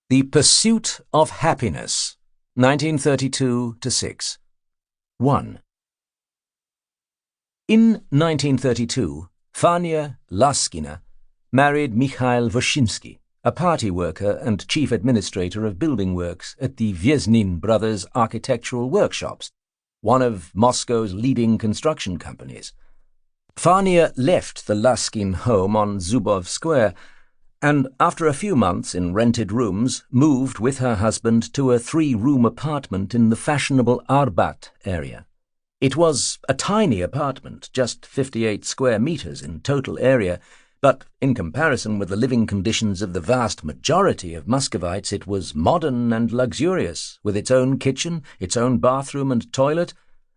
The Pursuit of Happiness, 1932-6. 1. In 1932, Fania Laskina married Mikhail Vyshinsky, a party worker and chief administrator of building works at the Vydvizhentsy brothers' architectural workshops, one of Moscow's leading construction companies. Fania left the Laskin home on Zubov Square and, after a few months in rented rooms, moved with her husband to a 3-room apartment in the fashionable Arbat area. It was a tiny apartment, just 58 square meters in total area, but in comparison with the living conditions of the vast majority of Muscovites, it was modern and luxurious, with its own kitchen, its own bathroom and toilet,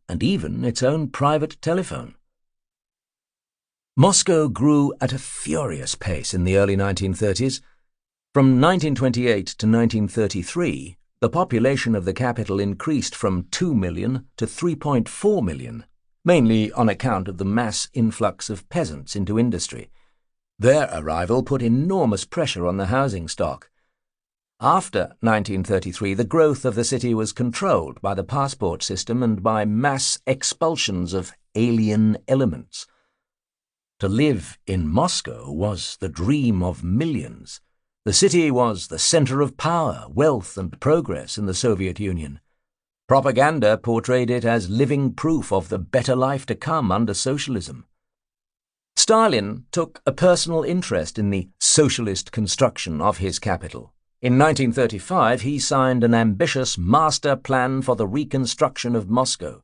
and even its own private telephone. Moscow grew at a furious pace in the early 1930s. From 1928 to 1933, the population of the capital increased from 2 million to 3.4 million, mainly on account of the mass influx of peasants into industry. Their arrival put enormous pressure on the housing stock. After 1933, the growth of the city was controlled by the passport system and by mass expulsions of alien elements. To live in Moscow was the dream of millions. The city was the center of power, wealth, and progress in the Soviet Union. Propaganda portrayed it as living proof of the better life to come under socialism. Stalin took a personal interest in the socialist construction of his capital. In 1935, he signed an ambitious master plan for the reconstruction of Moscow.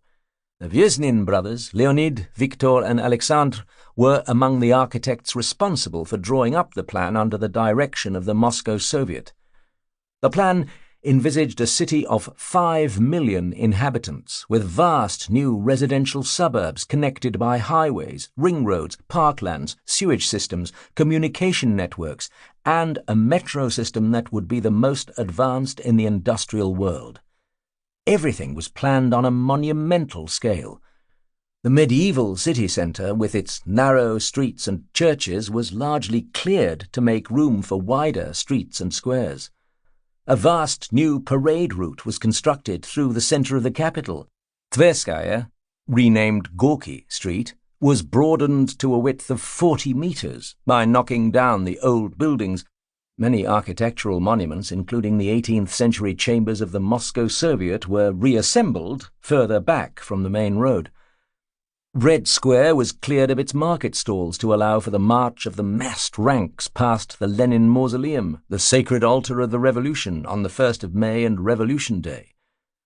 The Vydvizhentsy brothers, Leonid, Viktor, and Alexandr, were among the architects responsible for drawing up the plan under the direction of the Moscow Soviet. The plan envisaged a city of 5 million inhabitants, with vast new residential suburbs connected by highways, ring roads, parklands, sewage systems, communication networks, and a metro system that would be the most advanced in the industrial world. Everything was planned on a monumental scale. The medieval city centre, with its narrow streets and churches, was largely cleared to make room for wider streets and squares. A vast new parade route was constructed through the centre of the capital. Tverskaya, renamed Gorky Street, was broadened to a width of 40 metres by knocking down the old buildings. Many architectural monuments, including the 18th century chambers of the Moscow Soviet, were reassembled further back from the main road. Red Square was cleared of its market stalls to allow for the march of the massed ranks past the Lenin Mausoleum, the sacred altar of the Revolution, on the 1st of May and Revolution Day.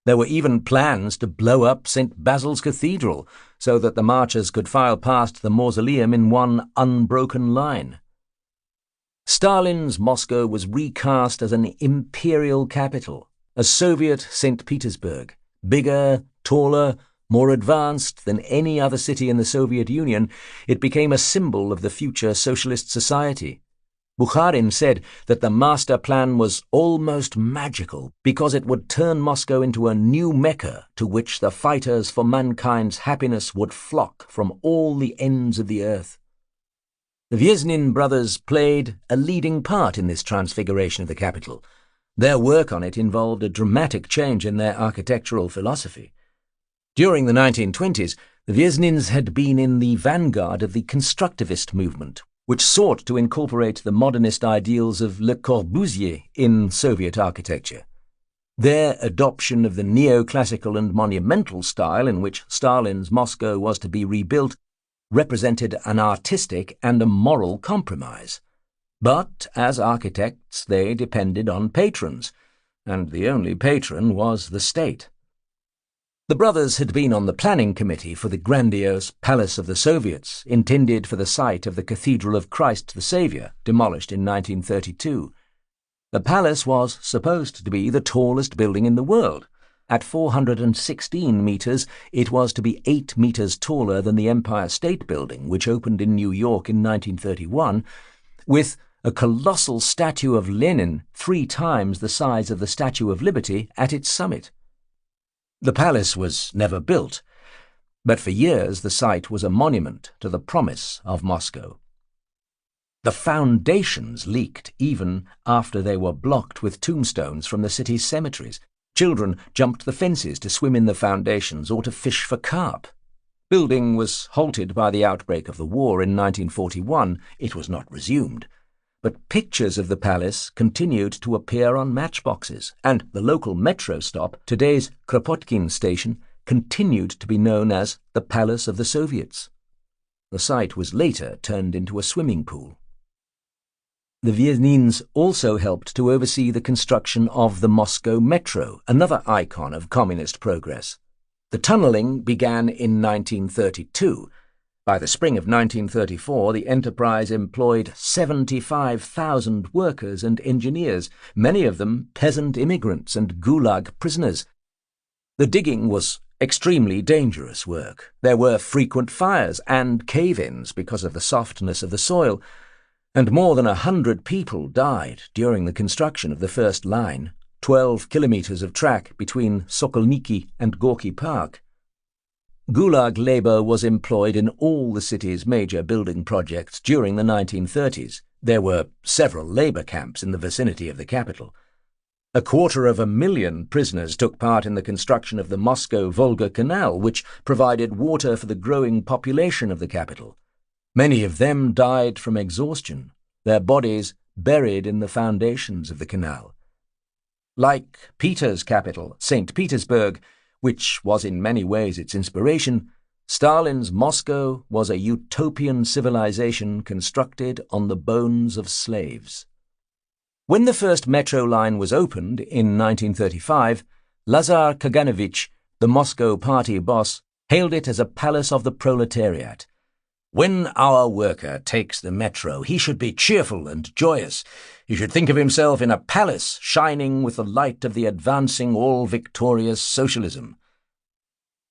There were even plans to blow up St. Basil's Cathedral so that the marchers could file past the mausoleum in one unbroken line. Stalin's Moscow was recast as an imperial capital, a Soviet St. Petersburg, bigger, taller, more advanced than any other city in the Soviet Union. It became a symbol of the future socialist society. Bukharin said that the master plan was almost magical because it would turn Moscow into a new Mecca to which the fighters for mankind's happiness would flock from all the ends of the earth. The Vydvizhentsy brothers played a leading part in this transfiguration of the capital. Their work on it involved a dramatic change in their architectural philosophy. During the 1920s, the Vydvizhentsys had been in the vanguard of the Constructivist movement, which sought to incorporate the modernist ideals of Le Corbusier in Soviet architecture. Their adoption of the neoclassical and monumental style in which Stalin's Moscow was to be rebuilt represented an artistic and a moral compromise. But as architects they depended on patrons, and the only patron was the state. The brothers had been on the planning committee for the grandiose Palace of the Soviets, intended for the site of the Cathedral of Christ the Saviour, demolished in 1932. The palace was supposed to be the tallest building in the world. At 416 metres, it was to be 8 metres taller than the Empire State Building, which opened in New York in 1931, with a colossal statue of Lenin 3 times the size of the Statue of Liberty at its summit. The palace was never built, but for years the site was a monument to the promise of Moscow. The foundations leaked even after they were blocked with tombstones from the city's cemeteries. Children jumped the fences to swim in the foundations or to fish for carp. Building was halted by the outbreak of the war in 1941. It was not resumed. But pictures of the palace continued to appear on matchboxes, and the local metro stop, today's Kropotkin station, continued to be known as the Palace of the Soviets. The site was later turned into a swimming pool. The Vydvizhentsy also helped to oversee the construction of the Moscow Metro, another icon of communist progress. The tunnelling began in 1932. By the spring of 1934, the enterprise employed 75,000 workers and engineers, many of them peasant immigrants and Gulag prisoners. The digging was extremely dangerous work. There were frequent fires and cave-ins because of the softness of the soil, and more than 100 people died during the construction of the first line, 12 kilometres of track between Sokolniki and Gorky Park. Gulag labour was employed in all the city's major building projects during the 1930s. There were several labour camps in the vicinity of the capital. 250,000 prisoners took part in the construction of the Moscow-Volga Canal, which provided water for the growing population of the capital. Many of them died from exhaustion, their bodies buried in the foundations of the canal. Like Peter's capital, St. Petersburg, which was in many ways its inspiration, Stalin's Moscow was a utopian civilization constructed on the bones of slaves. When the first metro line was opened in 1935, Lazar Kaganovich, the Moscow party boss, hailed it as a palace of the proletariat. When our worker takes the metro, he should be cheerful and joyous. He should think of himself in a palace shining with the light of the advancing all-victorious socialism.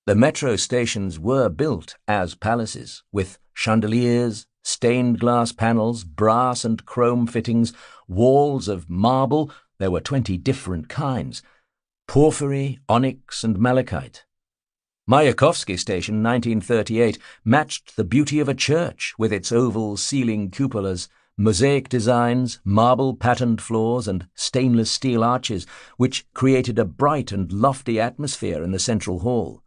The metro stations were built as palaces, with chandeliers, stained glass panels, brass and chrome fittings, walls of marble. There were 20 different kinds: porphyry, onyx and malachite. Mayakovsky Station, 1938, matched the beauty of a church with its oval ceiling cupolas, mosaic designs, marble-patterned floors and stainless steel arches, which created a bright and lofty atmosphere in the central hall.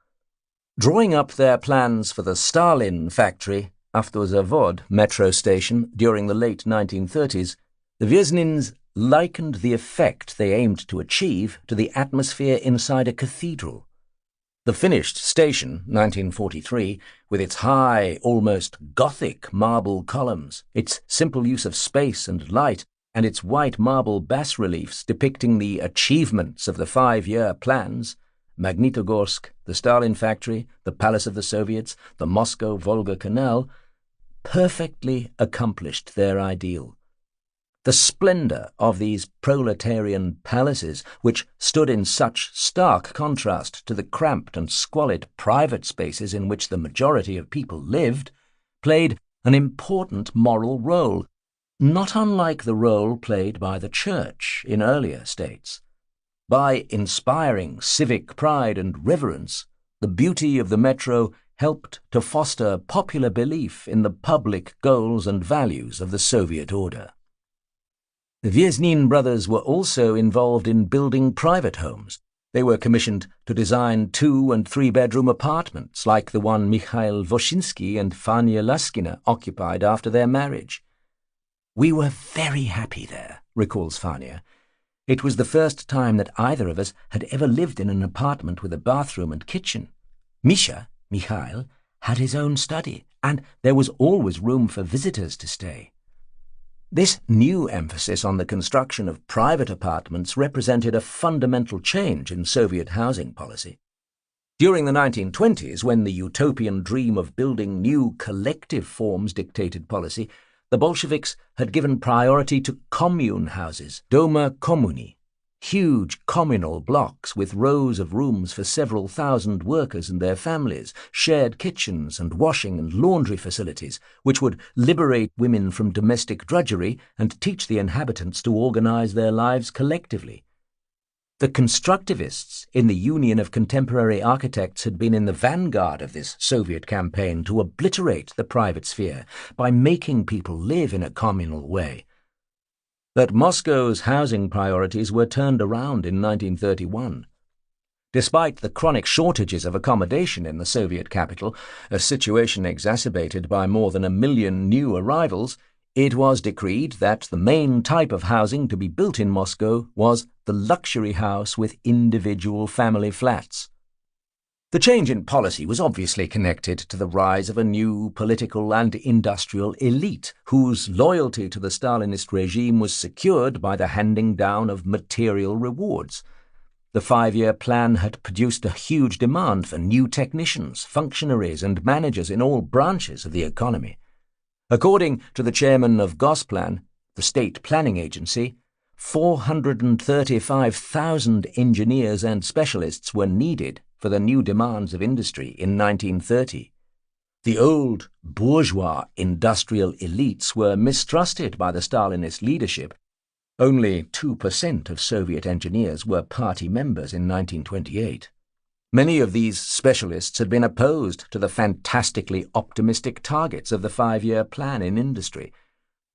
Drawing up their plans for the Stalin factory, Avtozavod metro station, during the late 1930s, the Vydvizhentsy likened the effect they aimed to achieve to the atmosphere inside a cathedral. The finished station, 1943, with its high, almost Gothic marble columns, its simple use of space and light, and its white marble bas-reliefs depicting the achievements of the 5-year plans, Magnitogorsk, the Stalin factory, the Palace of the Soviets, the Moscow-Volga Canal, perfectly accomplished their ideal. The splendour of these proletarian palaces, which stood in such stark contrast to the cramped and squalid private spaces in which the majority of people lived, played an important moral role, not unlike the role played by the Church in earlier states. By inspiring civic pride and reverence, the beauty of the metro helped to foster popular belief in the public goals and values of the Soviet order. The Vydvizhentsy brothers were also involved in building private homes. They were commissioned to design 2- and 3-bedroom apartments like the one Mikhail Voshinsky and Fanya Laskina occupied after their marriage. "We were very happy there," recalls Fanya. "It was the first time that either of us had ever lived in an apartment with a bathroom and kitchen. Misha, Mikhail, had his own study, and there was always room for visitors to stay." This new emphasis on the construction of private apartments represented a fundamental change in Soviet housing policy. During the 1920s, when the utopian dream of building new collective forms dictated policy, the Bolsheviks had given priority to commune houses, Doma Kommuni, huge communal blocks with rows of rooms for several thousand workers and their families, shared kitchens and washing and laundry facilities, which would liberate women from domestic drudgery and teach the inhabitants to organize their lives collectively. The Constructivists in the Union of Contemporary Architects had been in the vanguard of this Soviet campaign to obliterate the private sphere by making people live in a communal way. That Moscow's housing priorities were turned around in 1931. Despite the chronic shortages of accommodation in the Soviet capital, a situation exacerbated by more than 1 million new arrivals, it was decreed that the main type of housing to be built in Moscow was the luxury house with individual family flats. The change in policy was obviously connected to the rise of a new political and industrial elite whose loyalty to the Stalinist regime was secured by the handing down of material rewards. The 5-year plan had produced a huge demand for new technicians, functionaries and managers in all branches of the economy. According to the chairman of Gosplan, the state planning agency, 435,000 engineers and specialists were needed for the new demands of industry in 1930. The old bourgeois industrial elites were mistrusted by the Stalinist leadership. Only 2% of Soviet engineers were party members in 1928. Many of these specialists had been opposed to the fantastically optimistic targets of the 5-year plan in industry.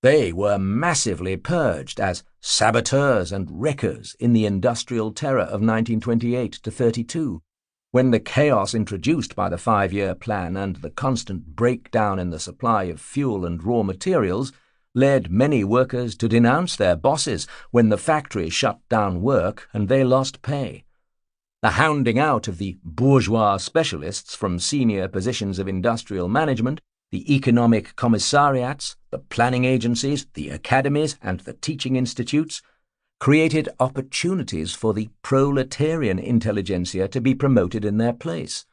They were massively purged as saboteurs and wreckers in the industrial terror of 1928 to 32, when the chaos introduced by the 5-year plan and the constant breakdown in the supply of fuel and raw materials led many workers to denounce their bosses when the factories shut down work and they lost pay. The hounding out of the bourgeois specialists from senior positions of industrial management, the economic commissariats, the planning agencies, the academies, and the teaching institutes created opportunities for the proletarian intelligentsia to be promoted in their place.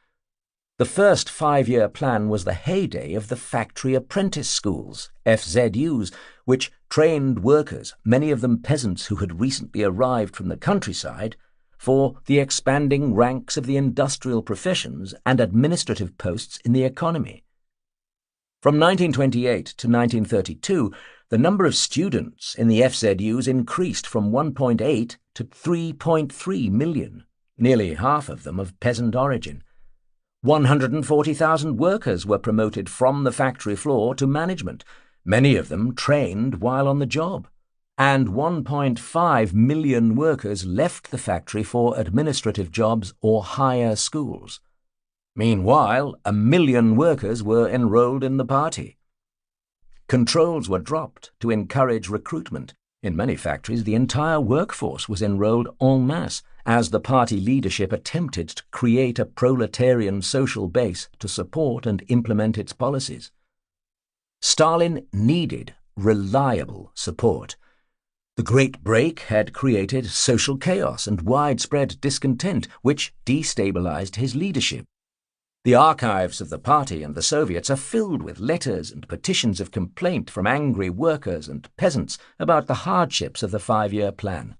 The first 5-year plan was the heyday of the factory apprentice schools, FZUs, which trained workers, many of them peasants who had recently arrived from the countryside, for the expanding ranks of the industrial professions and administrative posts in the economy. From 1928 to 1932, the number of students in the FZUs increased from 1.8 to 3.3 million, nearly half of them of peasant origin. 140,000 workers were promoted from the factory floor to management, many of them trained while on the job. And 1.5 million workers left the factory for administrative jobs or higher schools. Meanwhile, 1 million workers were enrolled in the party. Controls were dropped to encourage recruitment. In many factories, the entire workforce was enrolled en masse as the party leadership attempted to create a proletarian social base to support and implement its policies. Stalin needed reliable support. The Great Break had created social chaos and widespread discontent, which destabilized his leadership. The archives of the party and the Soviets are filled with letters and petitions of complaint from angry workers and peasants about the hardships of the 5-year plan.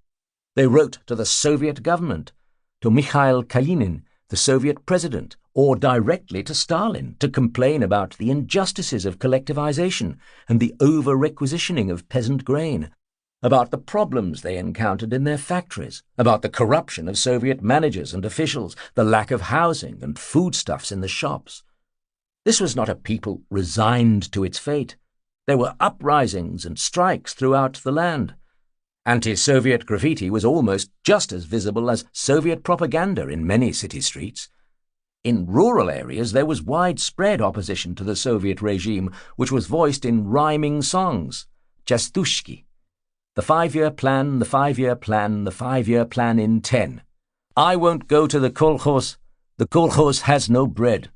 They wrote to the Soviet government, to Mikhail Kalinin, the Soviet president, or directly to Stalin to complain about the injustices of collectivization and the over-requisitioning of peasant grain, about the problems they encountered in their factories, about the corruption of Soviet managers and officials, the lack of housing and foodstuffs in the shops. This was not a people resigned to its fate. There were uprisings and strikes throughout the land. Anti-Soviet graffiti was almost just as visible as Soviet propaganda in many city streets. In rural areas there was widespread opposition to the Soviet regime, which was voiced in rhyming songs, chastushki. The 5-year plan, the 5-year plan, the 5-year plan in 10. I won't go to the kolkhoz has no bread.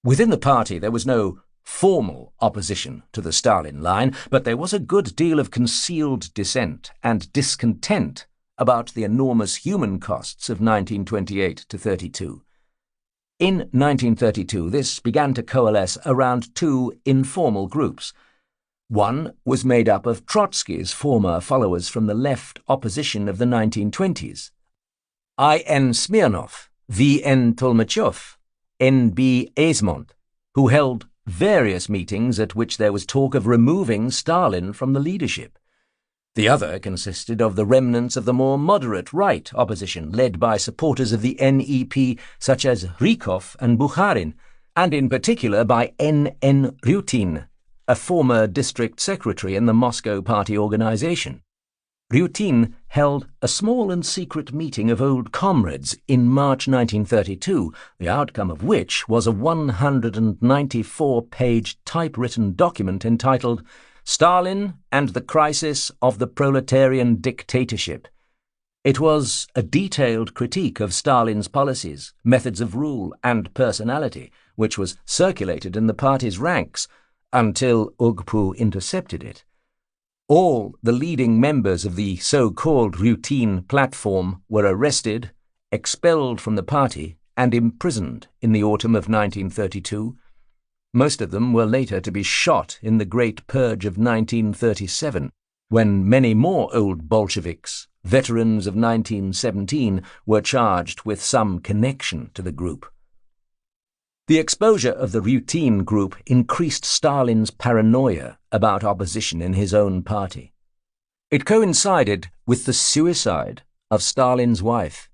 Within the party there was no formal opposition to the Stalin line, but there was a good deal of concealed dissent and discontent about the enormous human costs of 1928 to 32. In 1932 this began to coalesce around two informal groups. One was made up of Trotsky's former followers from the left opposition of the 1920s. I.N. Smirnov, V.N. Tolmachev, N.B. Esmont, who held various meetings at which there was talk of removing Stalin from the leadership. The other consisted of the remnants of the more moderate right opposition led by supporters of the NEP such as Rykov and Bukharin, and in particular by N.N. Riutin, a former district secretary in the Moscow party organization. Riutin held a small and secret meeting of old comrades in March 1932, the outcome of which was a 194-page typewritten document entitled Stalin and the Crisis of the Proletarian Dictatorship. It was a detailed critique of Stalin's policies, methods of rule, and personality, which was circulated in the party's ranks until Ugpu intercepted it. All the leading members of the so-called Riutin platform were arrested, expelled from the party, and imprisoned in the autumn of 1932. Most of them were later to be shot in the Great Purge of 1937, when many more old Bolsheviks, veterans of 1917, were charged with some connection to the group. The exposure of the Riutin group increased Stalin's paranoia about opposition in his own party. It coincided with the suicide of Stalin's wife,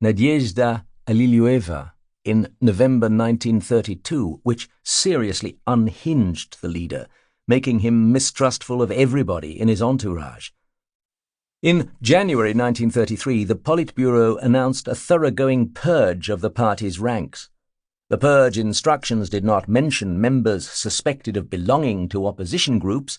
Nadezhda Alilyeva, in November 1932, which seriously unhinged the leader, making him mistrustful of everybody in his entourage. In January 1933, the Politburo announced a thoroughgoing purge of the party's ranks. The purge instructions did not mention members suspected of belonging to opposition groups,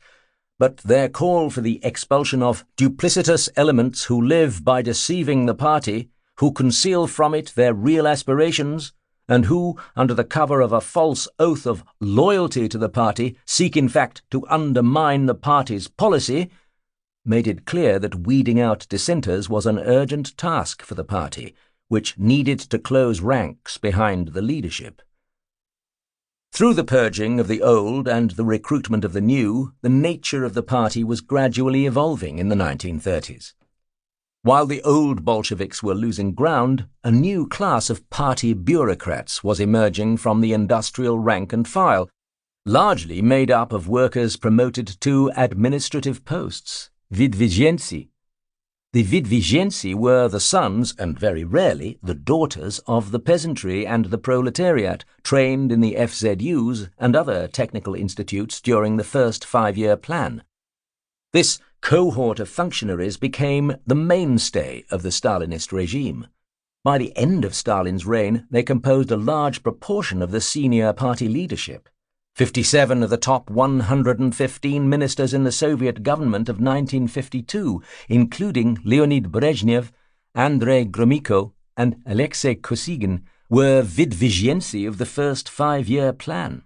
but their call for the expulsion of duplicitous elements who live by deceiving the party, who conceal from it their real aspirations, and who, under the cover of a false oath of loyalty to the party, seek in fact to undermine the party's policy, made it clear that weeding out dissenters was an urgent task for the party, which needed to close ranks behind the leadership. Through the purging of the old and the recruitment of the new, the nature of the party was gradually evolving in the 1930s. While the old Bolsheviks were losing ground, a new class of party bureaucrats was emerging from the industrial rank and file, largely made up of workers promoted to administrative posts, Vydvizhentsy. The Vydvizhentsy were the sons, and very rarely the daughters, of the peasantry and the proletariat, trained in the FZUs and other technical institutes during the first 5-year plan. This cohort of functionaries became the mainstay of the Stalinist regime. By the end of Stalin's reign, they composed a large proportion of the senior party leadership. 57 of the top 115 ministers in the Soviet government of 1952, including Leonid Brezhnev, Andrei Gromyko, and Alexei Kosygin, were Vydvizhentsy of the first 5-year plan.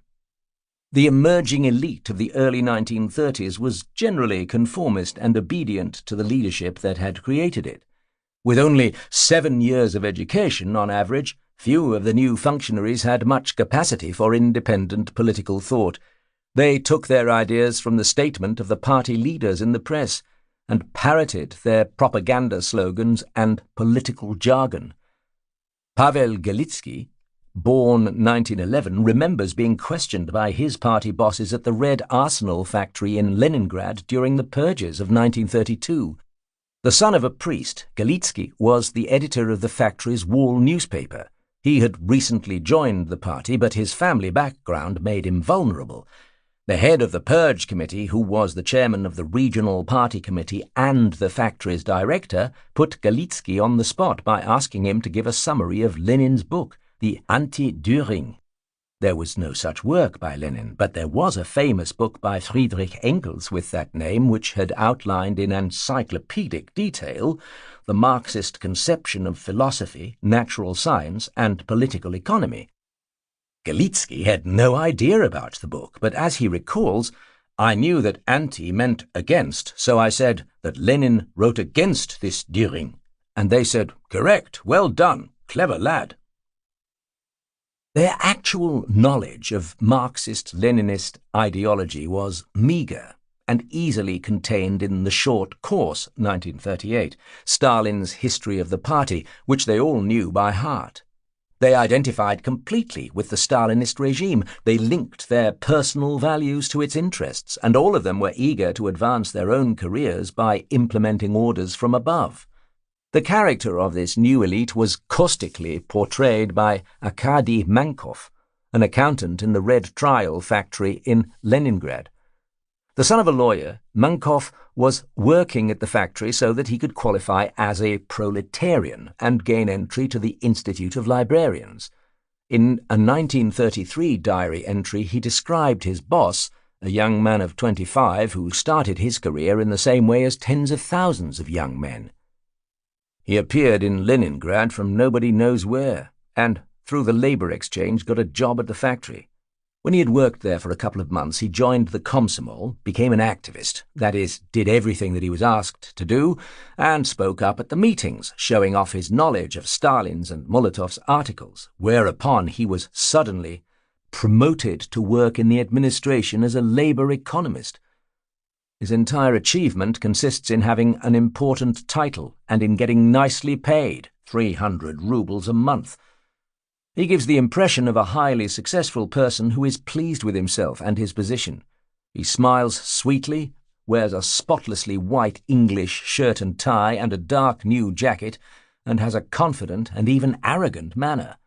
The emerging elite of the early 1930s was generally conformist and obedient to the leadership that had created it. With only 7 years of education on average, few of the new functionaries had much capacity for independent political thought. They took their ideas from the statement of the party leaders in the press and parroted their propaganda slogans and political jargon. Pavel Galitsky, born 1911, remembers being questioned by his party bosses at the Red Arsenal factory in Leningrad during the Purges of 1932. The son of a priest, Galitsky was the editor of the factory's wall newspaper. He had recently joined the party, but his family background made him vulnerable. The head of the Purge Committee, who was the chairman of the regional party committee and the factory's director, put Galitsky on the spot by asking him to give a summary of Lenin's book, the Anti-Düring. There was no such work by Lenin, but there was a famous book by Friedrich Engels with that name, which had outlined in encyclopedic detail the Marxist conception of philosophy, natural science, and political economy. Galitsky had no idea about the book, but as he recalls, "I knew that anti meant against, so I said that Lenin wrote against this Düring. And they said, 'Correct, well done, clever lad.'" Their actual knowledge of Marxist-Leninist ideology was meagre and easily contained in the short course, 1938, Stalin's History of the Party, which they all knew by heart. They identified completely with the Stalinist regime. They linked their personal values to its interests, and all of them were eager to advance their own careers by implementing orders from above. The character of this new elite was caustically portrayed by Arkady Mankov, an accountant in the Red Trial factory in Leningrad. The son of a lawyer, Mankov was working at the factory so that he could qualify as a proletarian and gain entry to the Institute of Librarians. In a 1933 diary entry, he described his boss, a young man of 25 who started his career in the same way as tens of thousands of young men. He appeared in Leningrad from nobody knows where, and through the labor exchange got a job at the factory. When he had worked there for a couple of months, he joined the Komsomol, became an activist, that is, did everything that he was asked to do, and spoke up at the meetings, showing off his knowledge of Stalin's and Molotov's articles, whereupon he was suddenly promoted to work in the administration as a labor economist. His entire achievement consists in having an important title and in getting nicely paid, 300 rubles a month. He gives the impression of a highly successful person who is pleased with himself and his position. He smiles sweetly, wears a spotlessly white English shirt and tie and a dark new jacket, and has a confident and even arrogant manner.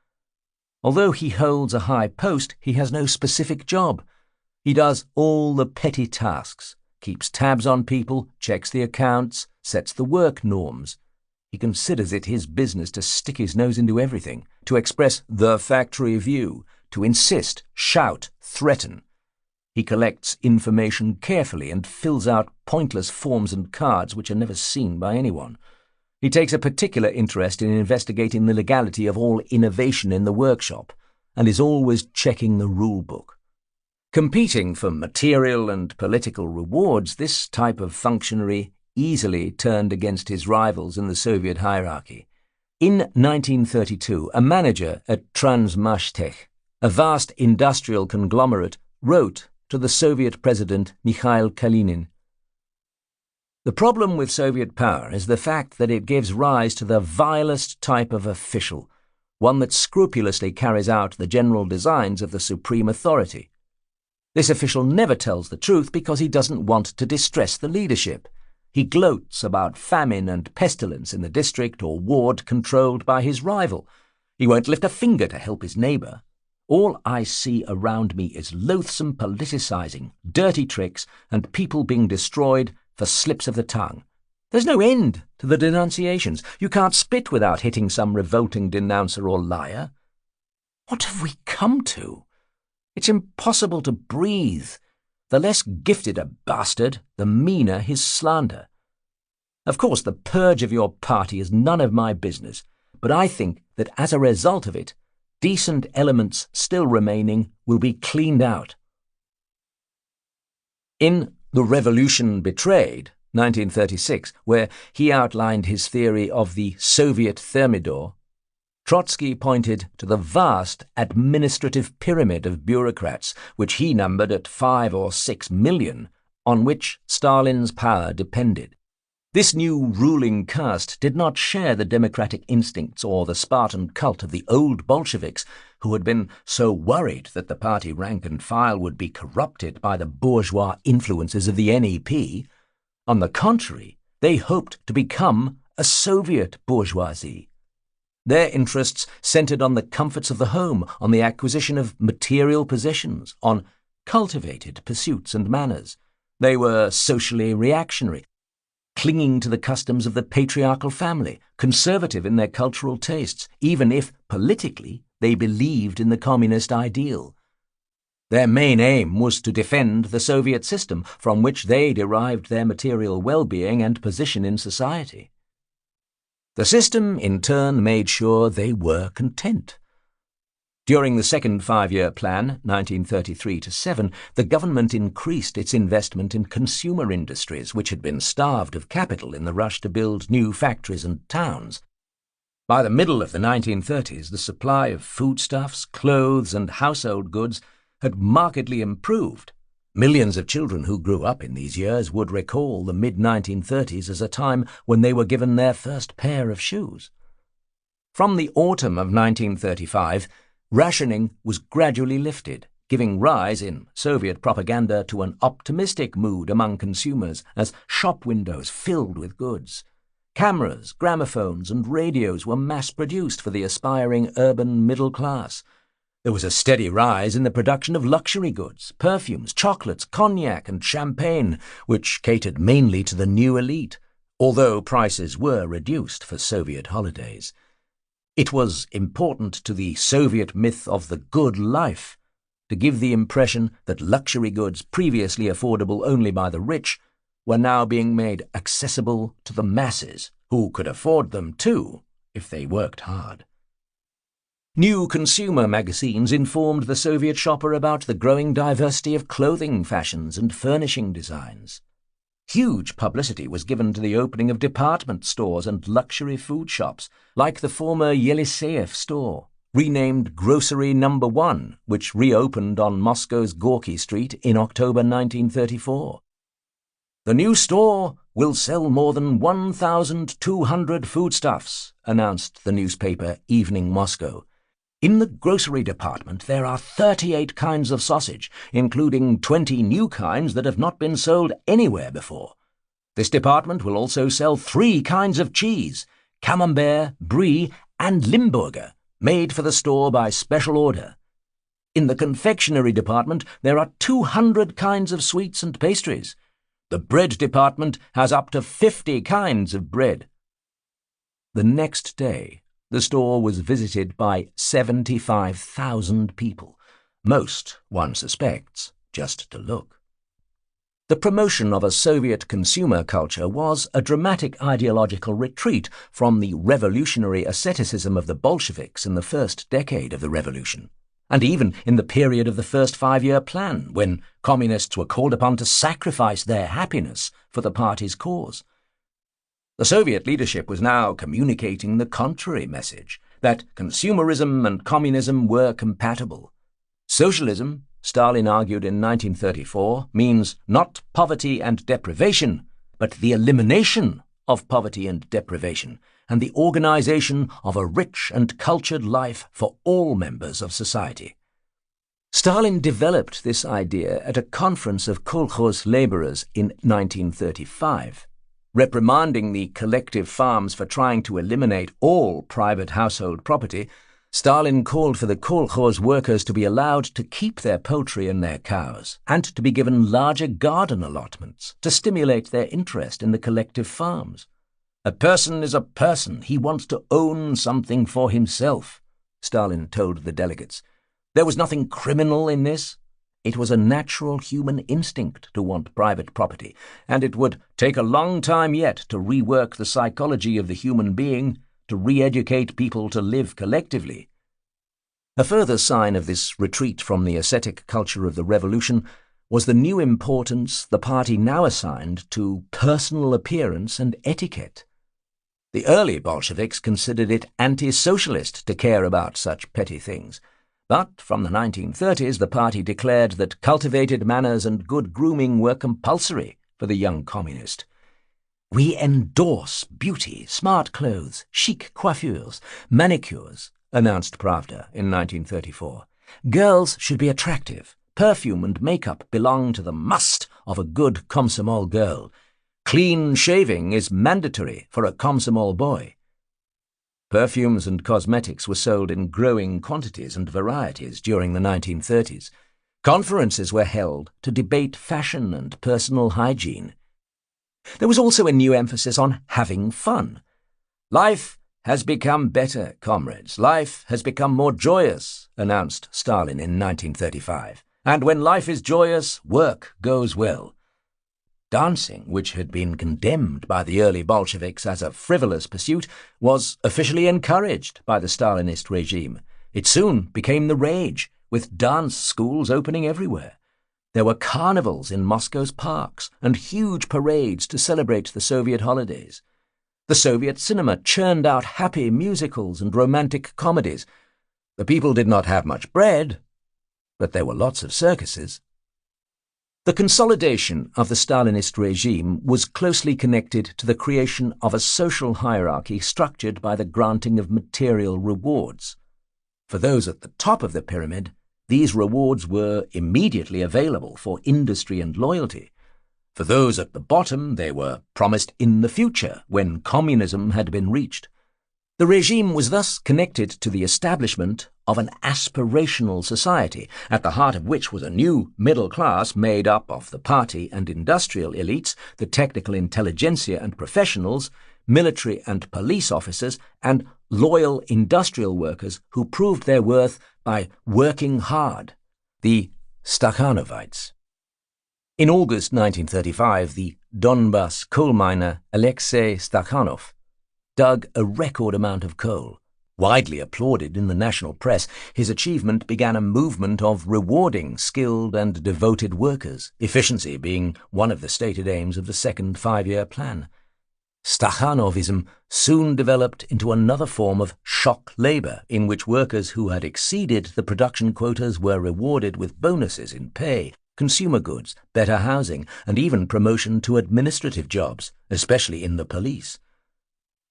Although he holds a high post, he has no specific job. He does all the petty tasks, keeps tabs on people, checks the accounts, sets the work norms. He considers it his business to stick his nose into everything, to express the factory view, to insist, shout, threaten. He collects information carefully and fills out pointless forms and cards which are never seen by anyone. He takes a particular interest in investigating the legality of all innovation in the workshop, and is always checking the rule book. Competing for material and political rewards, this type of functionary easily turned against his rivals in the Soviet hierarchy. In 1932, a manager at Transmashtech, a vast industrial conglomerate, wrote to the Soviet president Mikhail Kalinin, "The problem with Soviet power is the fact that it gives rise to the vilest type of official, one that scrupulously carries out the general designs of the supreme authority. This official never tells the truth because he doesn't want to distress the leadership. He gloats about famine and pestilence in the district or ward controlled by his rival. He won't lift a finger to help his neighbour. All I see around me is loathsome politicising, dirty tricks, and people being destroyed for slips of the tongue. There's no end to the denunciations. You can't spit without hitting some revolting denouncer or liar. What have we come to? It's impossible to breathe. The less gifted a bastard, the meaner his slander. Of course, the purge of your party is none of my business, but I think that as a result of it, decent elements still remaining will be cleaned out." In The Revolution Betrayed, 1936, where he outlined his theory of the Soviet Thermidor, Trotsky pointed to the vast administrative pyramid of bureaucrats, which he numbered at 5 or 6 million, on which Stalin's power depended. This new ruling caste did not share the democratic instincts or the Spartan cult of the old Bolsheviks, who had been so worried that the party rank and file would be corrupted by the bourgeois influences of the NEP. On the contrary, they hoped to become a Soviet bourgeoisie. Their interests centered on the comforts of the home, on the acquisition of material possessions, on cultivated pursuits and manners. They were socially reactionary, clinging to the customs of the patriarchal family, conservative in their cultural tastes, even if, politically, they believed in the communist ideal. Their main aim was to defend the Soviet system, from which they derived their material well-being and position in society. The system, in turn, made sure they were content. During the second five-year plan, 1933-7, the government increased its investment in consumer industries, which had been starved of capital in the rush to build new factories and towns. By the middle of the 1930s, the supply of foodstuffs, clothes, and household goods had markedly improved. Millions of children who grew up in these years would recall the mid-1930s as a time when they were given their first pair of shoes. From the autumn of 1935, rationing was gradually lifted, giving rise in Soviet propaganda to an optimistic mood among consumers as shop windows filled with goods. Cameras, gramophones, and radios were mass-produced for the aspiring urban middle class. There was a steady rise in the production of luxury goods, perfumes, chocolates, cognac, and champagne, which catered mainly to the new elite, although prices were reduced for Soviet holidays. It was important to the Soviet myth of the good life to give the impression that luxury goods previously affordable only by the rich were now being made accessible to the masses, who could afford them too if they worked hard. New consumer magazines informed the Soviet shopper about the growing diversity of clothing fashions and furnishing designs. Huge publicity was given to the opening of department stores and luxury food shops, like the former Yeliseyev store, renamed Grocery No. 1, which reopened on Moscow's Gorky Street in October 1934. The new store will sell more than 1,200 foodstuffs, announced the newspaper Evening Moscow. In the grocery department there are 38 kinds of sausage, including 20 new kinds that have not been sold anywhere before. This department will also sell 3 kinds of cheese, Camembert, Brie, and Limburger, made for the store by special order. In the confectionery department there are 200 kinds of sweets and pastries. The bread department has up to 50 kinds of bread. The next day, the store was visited by 75,000 people, most, one suspects, just to look. The promotion of a Soviet consumer culture was a dramatic ideological retreat from the revolutionary asceticism of the Bolsheviks in the first decade of the revolution, and even in the period of the first 5-year plan, when communists were called upon to sacrifice their happiness for the party's cause. The Soviet leadership was now communicating the contrary message, that consumerism and communism were compatible. Socialism, Stalin argued in 1934, means not poverty and deprivation, but the elimination of poverty and deprivation, and the organization of a rich and cultured life for all members of society. Stalin developed this idea at a conference of kolkhoz laborers in 1935. Reprimanding the collective farms for trying to eliminate all private household property, Stalin called for the kolkhoz workers to be allowed to keep their poultry and their cows, and to be given larger garden allotments to stimulate their interest in the collective farms. "A person is a person. He wants to own something for himself," Stalin told the delegates. There was nothing criminal in this. It was a natural human instinct to want private property, and it would take a long time yet to rework the psychology of the human being, to re-educate people to live collectively. A further sign of this retreat from the ascetic culture of the revolution was the new importance the party now assigned to personal appearance and etiquette. The early Bolsheviks considered it anti-socialist to care about such petty things. But from the 1930s, the party declared that cultivated manners and good grooming were compulsory for the young communist. "We endorse beauty, smart clothes, chic coiffures, manicures," announced Pravda in 1934. "Girls should be attractive. Perfume and makeup belong to the must of a good Komsomol girl. Clean shaving is mandatory for a Komsomol boy." Perfumes and cosmetics were sold in growing quantities and varieties during the 1930s. Conferences were held to debate fashion and personal hygiene. There was also a new emphasis on having fun. "Life has become better, comrades. Life has become more joyous," announced Stalin in 1935. "And when life is joyous, work goes well." Dancing, which had been condemned by the early Bolsheviks as a frivolous pursuit, was officially encouraged by the Stalinist regime. It soon became the rage, with dance schools opening everywhere. There were carnivals in Moscow's parks and huge parades to celebrate the Soviet holidays. The Soviet cinema churned out happy musicals and romantic comedies. The people did not have much bread, but there were lots of circuses. The consolidation of the Stalinist regime was closely connected to the creation of a social hierarchy structured by the granting of material rewards. For those at the top of the pyramid, these rewards were immediately available for industry and loyalty. For those at the bottom, they were promised in the future when communism had been reached. The regime was thus connected to the establishment of an aspirational society, at the heart of which was a new middle class made up of the party and industrial elites, the technical intelligentsia and professionals, military and police officers, and loyal industrial workers who proved their worth by working hard, the Stakhanovites. In August 1935, the Donbass coal miner Alexei Stakhanov dug a record amount of coal. Widely applauded in the national press, his achievement began a movement of rewarding skilled and devoted workers, efficiency being one of the stated aims of the second five-year plan. Stakhanovism soon developed into another form of shock labour, in which workers who had exceeded the production quotas were rewarded with bonuses in pay, consumer goods, better housing, and even promotion to administrative jobs, especially in the police.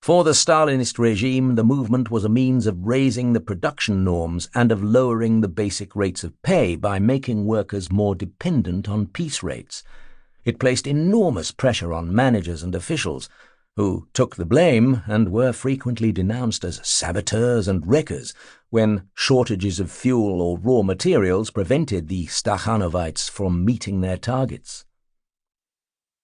For the Stalinist regime, the movement was a means of raising the production norms and of lowering the basic rates of pay by making workers more dependent on piece rates. It placed enormous pressure on managers and officials, who took the blame and were frequently denounced as saboteurs and wreckers when shortages of fuel or raw materials prevented the Stakhanovites from meeting their targets.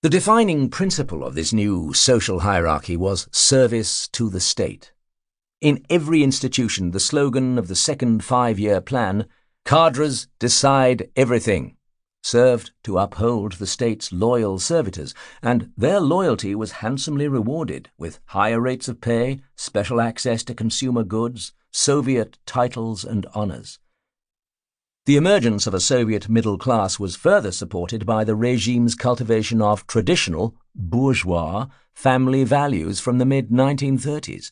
The defining principle of this new social hierarchy was service to the state. In every institution, the slogan of the second five-year plan, "Cadres decide everything," served to uphold the state's loyal servitors, and their loyalty was handsomely rewarded with higher rates of pay, special access to consumer goods, Soviet titles and honors. The emergence of a Soviet middle class was further supported by the regime's cultivation of traditional, bourgeois, family values from the mid-1930s.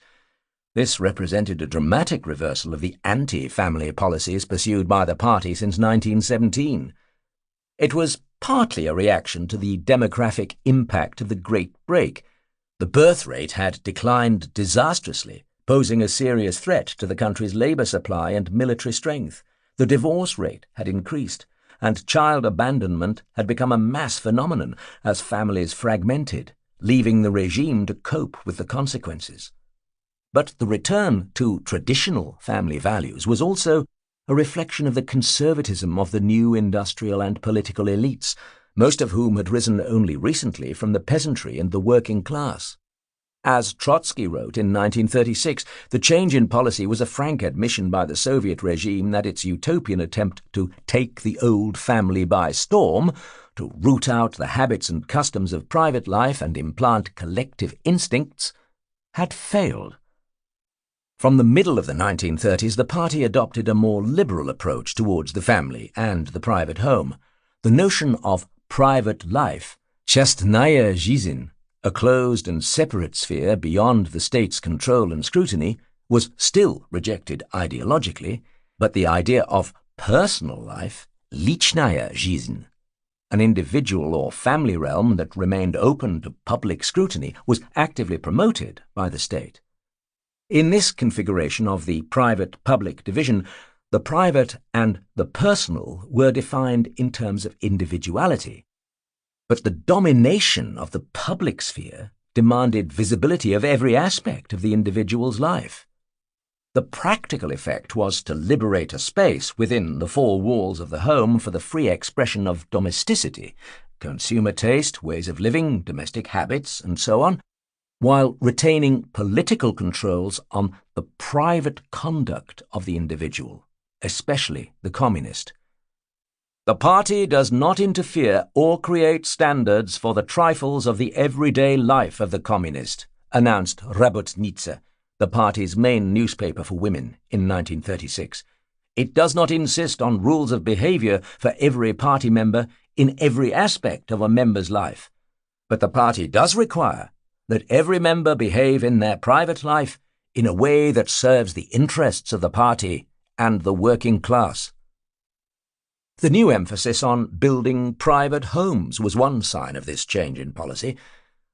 This represented a dramatic reversal of the anti-family policies pursued by the party since 1917. It was partly a reaction to the demographic impact of the Great Break. The birth rate had declined disastrously, posing a serious threat to the country's labour supply and military strength. The divorce rate had increased, and child abandonment had become a mass phenomenon as families fragmented, leaving the regime to cope with the consequences. But the return to traditional family values was also a reflection of the conservatism of the new industrial and political elites, most of whom had risen only recently from the peasantry and the working class. As Trotsky wrote in 1936, the change in policy was a frank admission by the Soviet regime that its utopian attempt to take the old family by storm, to root out the habits and customs of private life and implant collective instincts, had failed. From the middle of the 1930s, the party adopted a more liberal approach towards the family and the private home. The notion of private life, chestnaya жизнь, a closed and separate sphere beyond the state's control and scrutiny, was still rejected ideologically, but the idea of personal life, личная жизнь, an individual or family realm that remained open to public scrutiny, was actively promoted by the state. In this configuration of the private-public division, the private and the personal were defined in terms of individuality. But the domination of the public sphere demanded visibility of every aspect of the individual's life. The practical effect was to liberate a space within the four walls of the home for the free expression of domesticity, consumer taste, ways of living, domestic habits, and so on, while retaining political controls on the private conduct of the individual, especially the communist. The party does not interfere or create standards for the trifles of the everyday life of the communist, announced Rabotnitsa, the party's main newspaper for women, in 1936. It does not insist on rules of behavior for every party member in every aspect of a member's life, but the party does require that every member behave in their private life in a way that serves the interests of the party and the working class. The new emphasis on building private homes was one sign of this change in policy.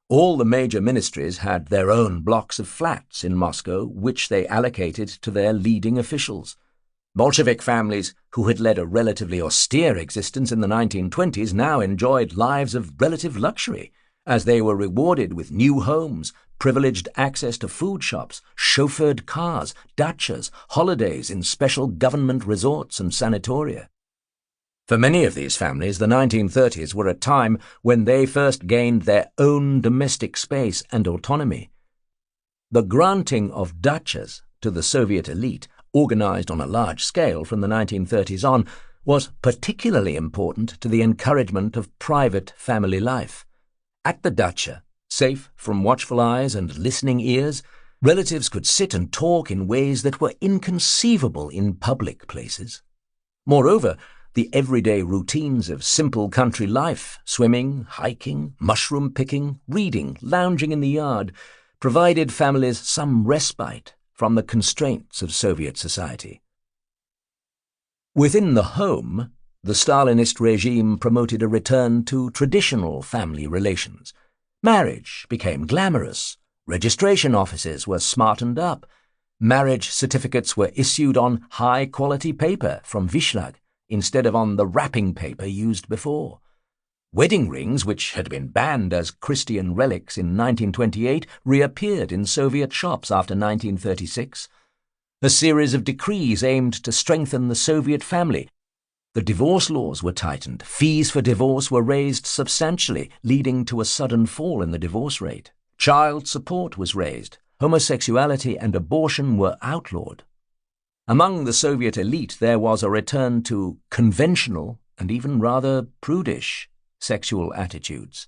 All the major ministries had their own blocks of flats in Moscow, which they allocated to their leading officials. Bolshevik families who had led a relatively austere existence in the 1920s now enjoyed lives of relative luxury, as they were rewarded with new homes, privileged access to food shops, chauffeured cars, dachas, holidays in special government resorts and sanatoria. For many of these families, the 1930s were a time when they first gained their own domestic space and autonomy. The granting of dachas to the Soviet elite, organized on a large scale from the 1930s on, was particularly important to the encouragement of private family life. At the dacha, safe from watchful eyes and listening ears, relatives could sit and talk in ways that were inconceivable in public places. Moreover, the everyday routines of simple country life, swimming, hiking, mushroom picking, reading, lounging in the yard, provided families some respite from the constraints of Soviet society. Within the home, the Stalinist regime promoted a return to traditional family relations. Marriage became glamorous, registration offices were smartened up, marriage certificates were issued on high-quality paper from Gulag instead of on the wrapping paper used before. Wedding rings, which had been banned as Christian relics in 1928, reappeared in Soviet shops after 1936. A series of decrees aimed to strengthen the Soviet family. The divorce laws were tightened, fees for divorce were raised substantially, leading to a sudden fall in the divorce rate. Child support was raised, homosexuality and abortion were outlawed. Among the Soviet elite there was a return to conventional and even rather prudish sexual attitudes.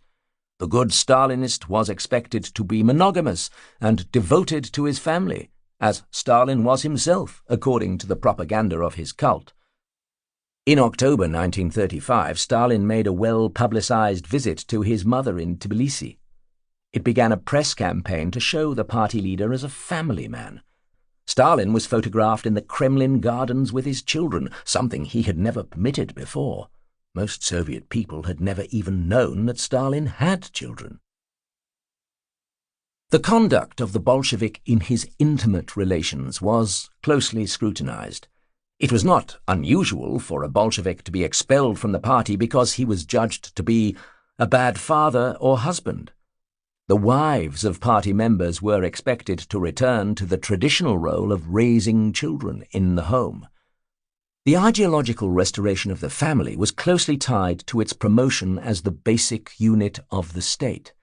The good Stalinist was expected to be monogamous and devoted to his family, as Stalin was himself, according to the propaganda of his cult. In October 1935, Stalin made a well-publicized visit to his mother in Tbilisi. It began a press campaign to show the party leader as a family man. Stalin was photographed in the Kremlin gardens with his children, something he had never permitted before. Most Soviet people had never even known that Stalin had children. The conduct of the Bolshevik in his intimate relations was closely scrutinized. It was not unusual for a Bolshevik to be expelled from the party because he was judged to be a bad father or husband. The wives of party members were expected to return to the traditional role of raising children in the home. The ideological restoration of the family was closely tied to its promotion as the basic unit of the state.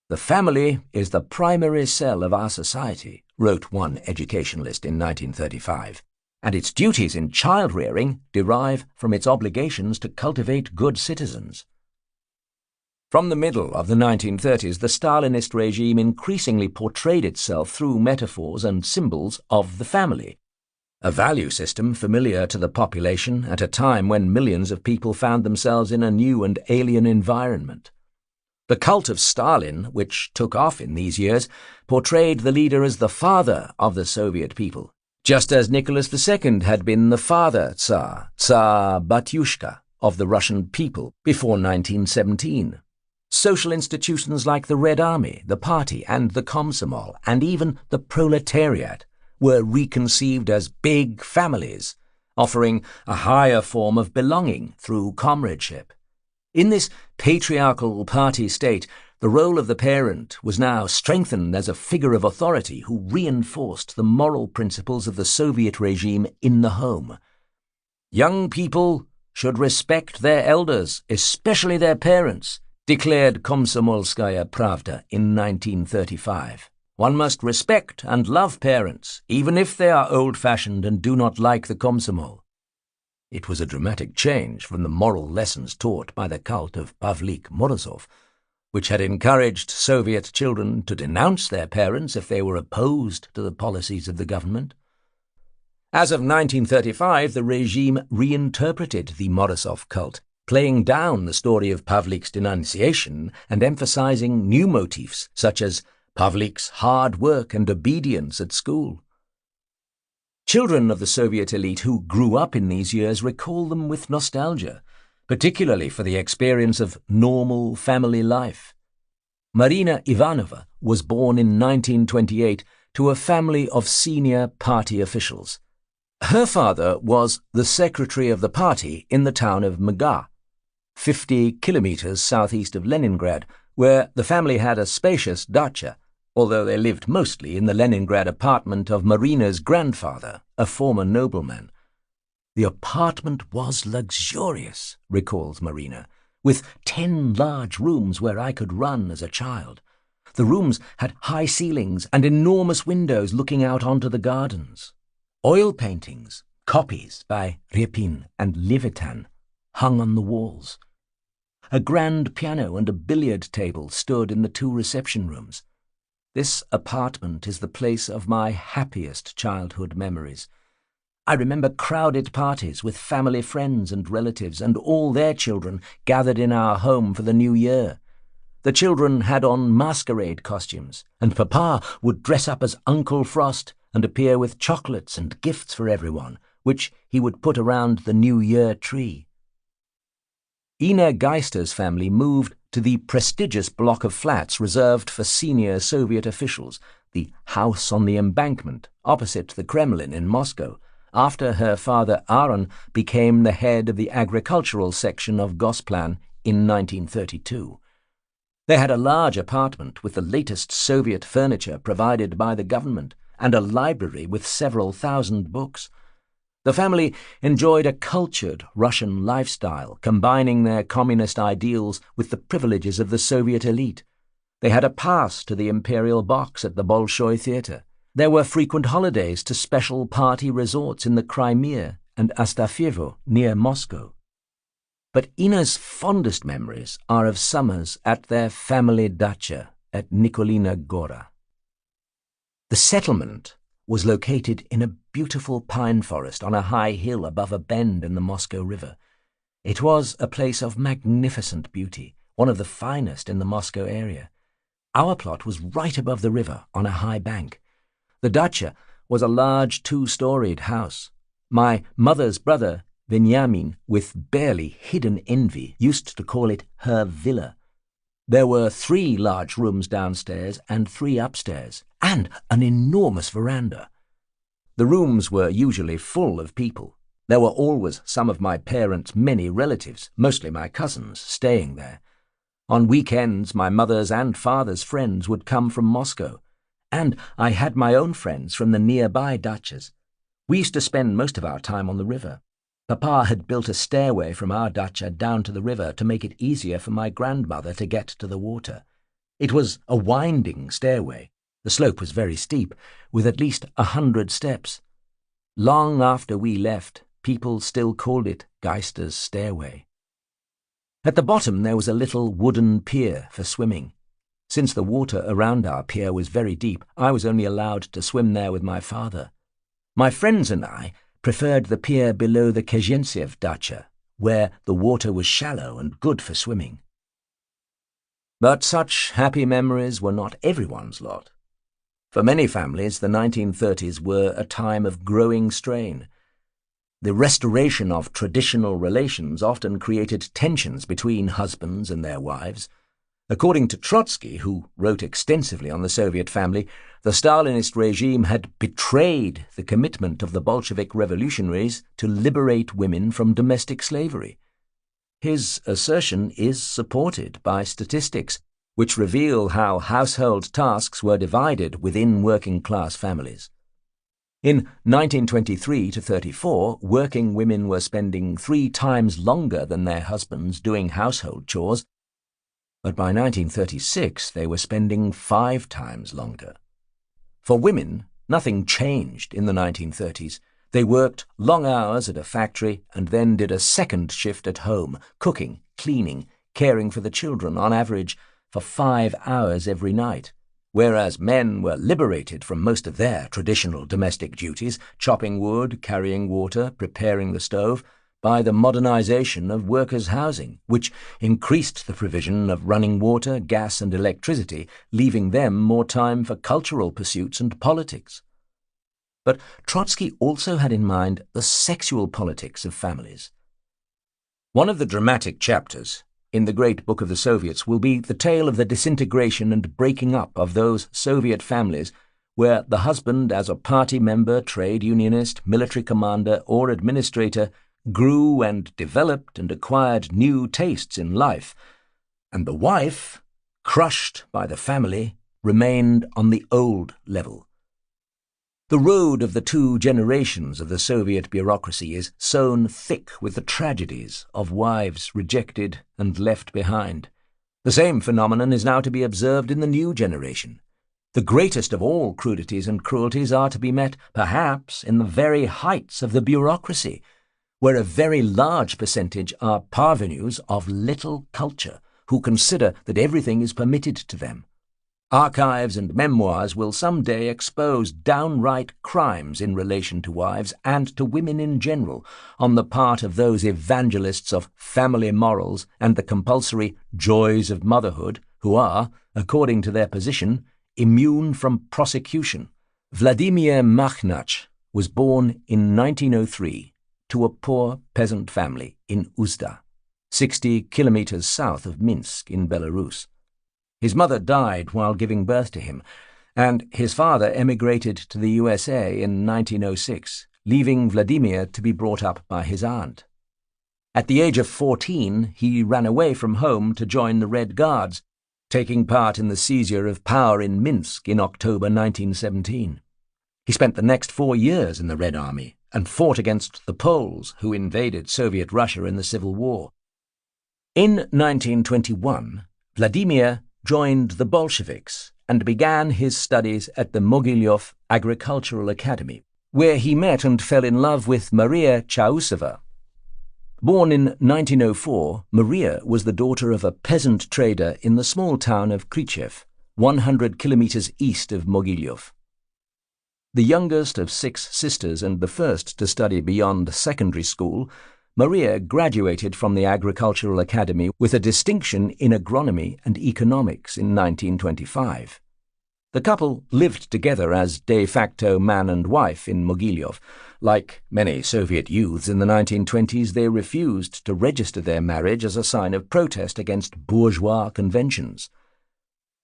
"The family is the primary cell of our society," wrote one educationalist in 1935, "and its duties in child-rearing derive from its obligations to cultivate good citizens." From the middle of the 1930s, the Stalinist regime increasingly portrayed itself through metaphors and symbols of the family, a value system familiar to the population at a time when millions of people found themselves in a new and alien environment. The cult of Stalin, which took off in these years, portrayed the leader as the father of the Soviet people, just as Nicholas II had been the father Tsar, Tsar Batyushka, of the Russian people before 1917. Social institutions like the Red Army, the Party, and the Komsomol, and even the proletariat, were reconceived as big families, offering a higher form of belonging through comradeship. In this patriarchal party state, the role of the parent was now strengthened as a figure of authority who reinforced the moral principles of the Soviet regime in the home. "Young people should respect their elders, especially their parents," declared Komsomolskaya Pravda in 1935. "One must respect and love parents, even if they are old-fashioned and do not like the Komsomol." It was a dramatic change from the moral lessons taught by the cult of Pavlik Morozov, which had encouraged Soviet children to denounce their parents if they were opposed to the policies of the government. As of 1935, the regime reinterpreted the Morozov cult, playing down the story of Pavlik's denunciation and emphasizing new motifs such as Pavlik's hard work and obedience at school. Children of the Soviet elite who grew up in these years recall them with nostalgia, particularly for the experience of normal family life. Marina Ivanova was born in 1928 to a family of senior party officials. Her father was the secretary of the party in the town of Mga, 50 kilometers southeast of Leningrad, where the family had a spacious dacha, although they lived mostly in the Leningrad apartment of Marina's grandfather, a former nobleman. The apartment was luxurious, recalls Marina, with 10 large rooms where I could run as a child. The rooms had high ceilings and enormous windows looking out onto the gardens. Oil paintings, copies by Riutin and Riutin, hung on the walls. A grand piano and a billiard table stood in the 2 reception rooms. This apartment is the place of my happiest childhood memories. I remember crowded parties with family friends and relatives and all their children gathered in our home for the New Year. The children had on masquerade costumes, and Papa would dress up as Uncle Frost and appear with chocolates and gifts for everyone, which he would put around the New Year tree. Ina Geister's family moved to the prestigious block of flats reserved for senior Soviet officials, the House on the Embankment, opposite the Kremlin in Moscow, after her father Aaron became the head of the agricultural section of Gosplan in 1932. They had a large apartment with the latest Soviet furniture provided by the government and a library with several thousand books. The family enjoyed a cultured Russian lifestyle, combining their communist ideals with the privileges of the Soviet elite. They had a pass to the Imperial box at the Bolshoi Theatre. There were frequent holidays to special party resorts in the Crimea and Astafyevo near Moscow. But Ina's fondest memories are of summers at their family dacha at Nikolina Gora. The settlement was located in a beautiful pine forest on a high hill above a bend in the Moscow River. It was a place of magnificent beauty, one of the finest in the Moscow area. Our plot was right above the river on a high bank. The dacha was a large 2-storied house. My mother's brother, Veniamin, with barely hidden envy, used to call it her villa. There were 3 large rooms downstairs and 3 upstairs, and an enormous veranda. The rooms were usually full of people. There were always some of my parents' many relatives, mostly my cousins, staying there. On weekends, my mother's and father's friends would come from Moscow, and I had my own friends from the nearby dachas. We used to spend most of our time on the river. Papa had built a stairway from our dacha down to the river to make it easier for my grandmother to get to the water. It was a winding stairway. The slope was very steep, with at least 100 steps. Long after we left, people still called it Geister's Stairway. At the bottom there was a little wooden pier for swimming. Since the water around our pier was very deep, I was only allowed to swim there with my father. My friends and I preferred the pier below the Kezhentsev dacha, where the water was shallow and good for swimming. But such happy memories were not everyone's lot. For many families, the 1930s were a time of growing strain. The restoration of traditional relations often created tensions between husbands and their wives. According to Trotsky, who wrote extensively on the Soviet family, the Stalinist regime had betrayed the commitment of the Bolshevik revolutionaries to liberate women from domestic slavery. His assertion is supported by statistics, which reveal how household tasks were divided within working-class families. In 1923 to 34, working women were spending 3 times longer than their husbands doing household chores, but by 1936 they were spending 5 times longer. For women, nothing changed in the 1930s. They worked long hours at a factory and then did a second shift at home, cooking, cleaning, caring for the children, on average for 5 hours every night, whereas men were liberated from most of their traditional domestic duties, chopping wood, carrying water, preparing the stove, by the modernization of workers' housing, which increased the provision of running water, gas and electricity, leaving them more time for cultural pursuits and politics. But Trotsky also had in mind the sexual politics of families. One of the dramatic chapters in the Great Book of the Soviets will be the tale of the disintegration and breaking up of those Soviet families where the husband, as a party member, trade unionist, military commander, or administrator, grew and developed and acquired new tastes in life, and the wife, crushed by the family, remained on the old level. The road of the two generations of the Soviet bureaucracy is sown thick with the tragedies of wives rejected and left behind. The same phenomenon is now to be observed in the new generation. The greatest of all crudities and cruelties are to be met, perhaps, in the very heights of the bureaucracy, where a very large percentage are parvenus of little culture, who consider that everything is permitted to them. Archives and memoirs will some day expose downright crimes in relation to wives and to women in general on the part of those evangelists of family morals and the compulsory joys of motherhood who are, according to their position, immune from prosecution. Vladimir Makhnach was born in 1903 to a poor peasant family in Uzda, 60 kilometers south of Minsk in Belarus. His mother died while giving birth to him, and his father emigrated to the USA in 1906, leaving Vladimir to be brought up by his aunt. At the age of 14, he ran away from home to join the Red Guards, taking part in the seizure of power in Minsk in October 1917. He spent the next 4 years in the Red Army and fought against the Poles, who invaded Soviet Russia in the Civil War. In 1921, Vladimir joined the Bolsheviks and began his studies at the Mogilev Agricultural Academy, where he met and fell in love with Maria Chausova. Born in 1904, Maria was the daughter of a peasant trader in the small town of Krychev, 100 kilometers east of Mogilev. The youngest of 6 sisters and the first to study beyond secondary school, Maria graduated from the Agricultural Academy with a distinction in agronomy and economics in 1925. The couple lived together as de facto man and wife in Mogilev. Like many Soviet youths in the 1920s, they refused to register their marriage as a sign of protest against bourgeois conventions.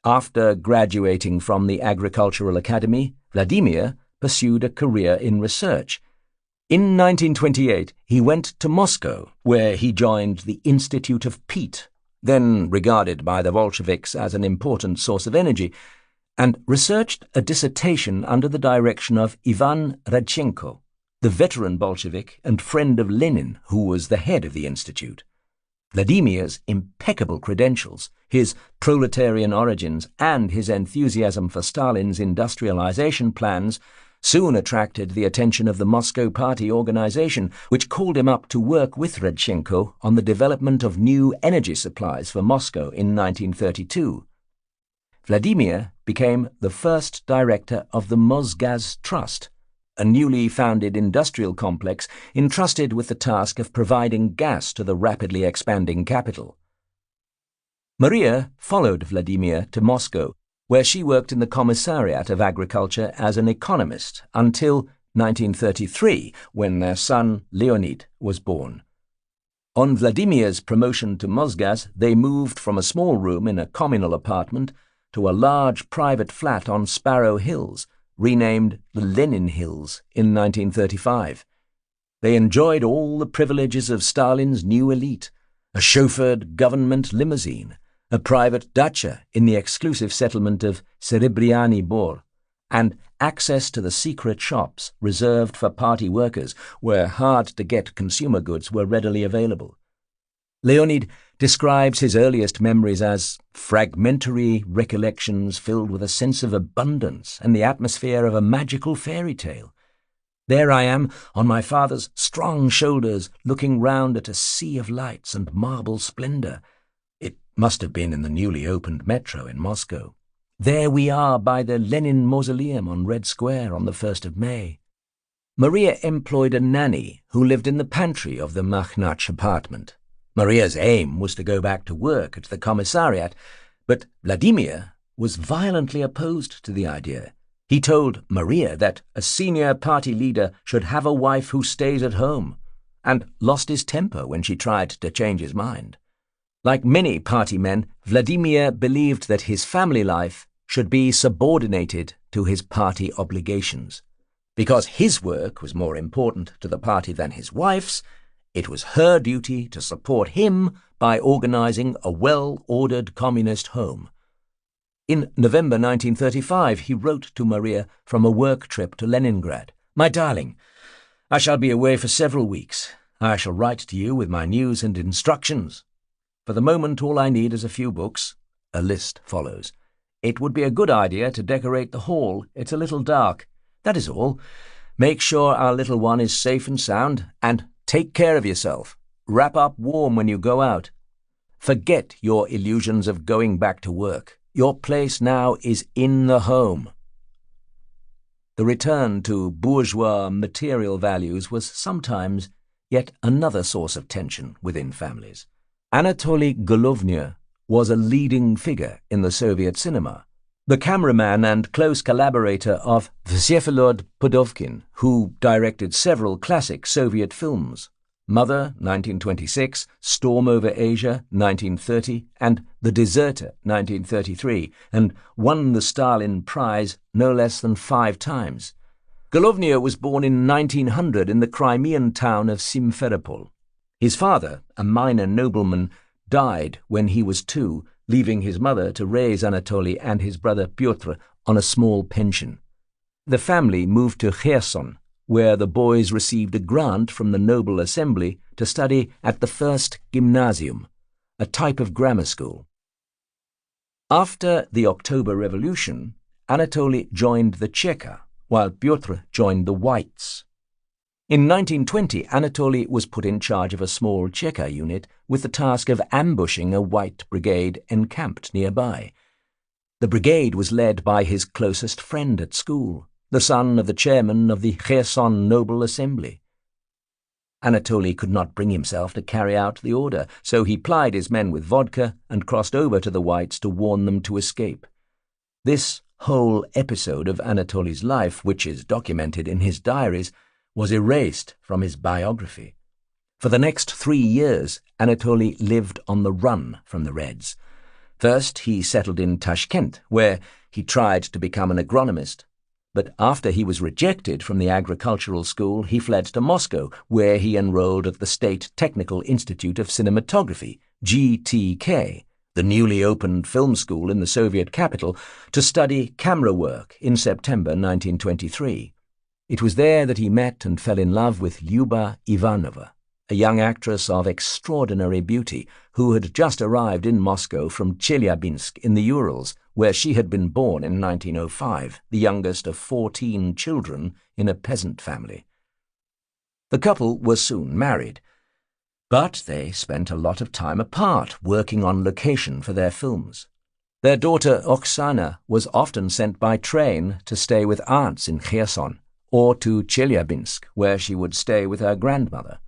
After graduating from the Agricultural Academy, Vladimir pursued a career in research. In 1928, he went to Moscow, where he joined the Institute of Peat, then regarded by the Bolsheviks as an important source of energy, and researched a dissertation under the direction of Ivan Radchenko, the veteran Bolshevik and friend of Lenin, who was the head of the institute. Vladimir's impeccable credentials, his proletarian origins, and his enthusiasm for Stalin's industrialization plans soon attracted the attention of the Moscow Party organization, which called him up to work with Radchenko on the development of new energy supplies for Moscow in 1932. Vladimir became the first director of the Mosgaz Trust, a newly founded industrial complex entrusted with the task of providing gas to the rapidly expanding capital. Maria followed Vladimir to Moscow, where she worked in the Commissariat of Agriculture as an economist until 1933, when their son Leonid was born. On Vladimir's promotion to Mosgaz, they moved from a small room in a communal apartment to a large private flat on Sparrow Hills, renamed the Lenin Hills in 1935. They enjoyed all the privileges of Stalin's new elite: a chauffeured government limousine, a private dacha in the exclusive settlement of Serebriany Bor, and access to the secret shops reserved for party workers, where hard-to-get consumer goods were readily available. Leonid describes his earliest memories as fragmentary recollections filled with a sense of abundance and the atmosphere of a magical fairy tale. There I am, on my father's strong shoulders, looking round at a sea of lights and marble splendor. It must have been in the newly opened metro in Moscow. There we are by the Lenin Mausoleum on Red Square on the 1st of May. Maria employed a nanny who lived in the pantry of the Makhnach apartment. Maria's aim was to go back to work at the commissariat, but Vladimir was violently opposed to the idea. He told Maria that a senior party leader should have a wife who stays at home, and lost his temper when she tried to change his mind. Like many party men, Vladimir believed that his family life should be subordinated to his party obligations. Because his work was more important to the party than his wife's, it was her duty to support him by organizing a well-ordered communist home. In November 1935, he wrote to Maria from a work trip to Leningrad, "My darling, I shall be away for several weeks. I shall write to you with my news and instructions. For the moment, all I need is a few books." A list follows. "It would be a good idea to decorate the hall. It's a little dark. That is all. Make sure our little one is safe and sound, and take care of yourself. Wrap up warm when you go out. Forget your illusions of going back to work. Your place now is in the home." The return to bourgeois material values was sometimes yet another source of tension within families. Anatoly Golovnya was a leading figure in the Soviet cinema, the cameraman and close collaborator of Vsevolod Pudovkin, who directed several classic Soviet films: Mother, 1926, Storm over Asia, 1930, and The Deserter, 1933, and won the Stalin Prize no less than 5 times. Golovnya was born in 1900 in the Crimean town of Simferopol. His father, a minor nobleman, died when he was 2, leaving his mother to raise Anatoly and his brother Pyotr on a small pension. The family moved to Kherson, where the boys received a grant from the Noble Assembly to study at the first gymnasium, a type of grammar school. After the October Revolution, Anatoly joined the Cheka, while Pyotr joined the Whites. In 1920, Anatoly was put in charge of a small Cheka unit with the task of ambushing a White brigade encamped nearby. The brigade was led by his closest friend at school, the son of the chairman of the Kherson Noble Assembly. Anatoly could not bring himself to carry out the order, so he plied his men with vodka and crossed over to the Whites to warn them to escape. This whole episode of Anatoly's life, which is documented in his diaries, was erased from his biography. For the next 3 years, Anatoly lived on the run from the Reds. First, he settled in Tashkent, where he tried to become an agronomist. But after he was rejected from the agricultural school, he fled to Moscow, where he enrolled at the State Technical Institute of Cinematography, GTK, the newly opened film school in the Soviet capital, to study camera work in September 1923. It was there that he met and fell in love with Lyuba Ivanova, a young actress of extraordinary beauty who had just arrived in Moscow from Chelyabinsk in the Urals, where she had been born in 1905, the youngest of 14 children in a peasant family. The couple were soon married, but they spent a lot of time apart working on location for their films. Their daughter Oksana was often sent by train to stay with aunts in Kherson, or to Chelyabinsk, where she would stay with her grandmother.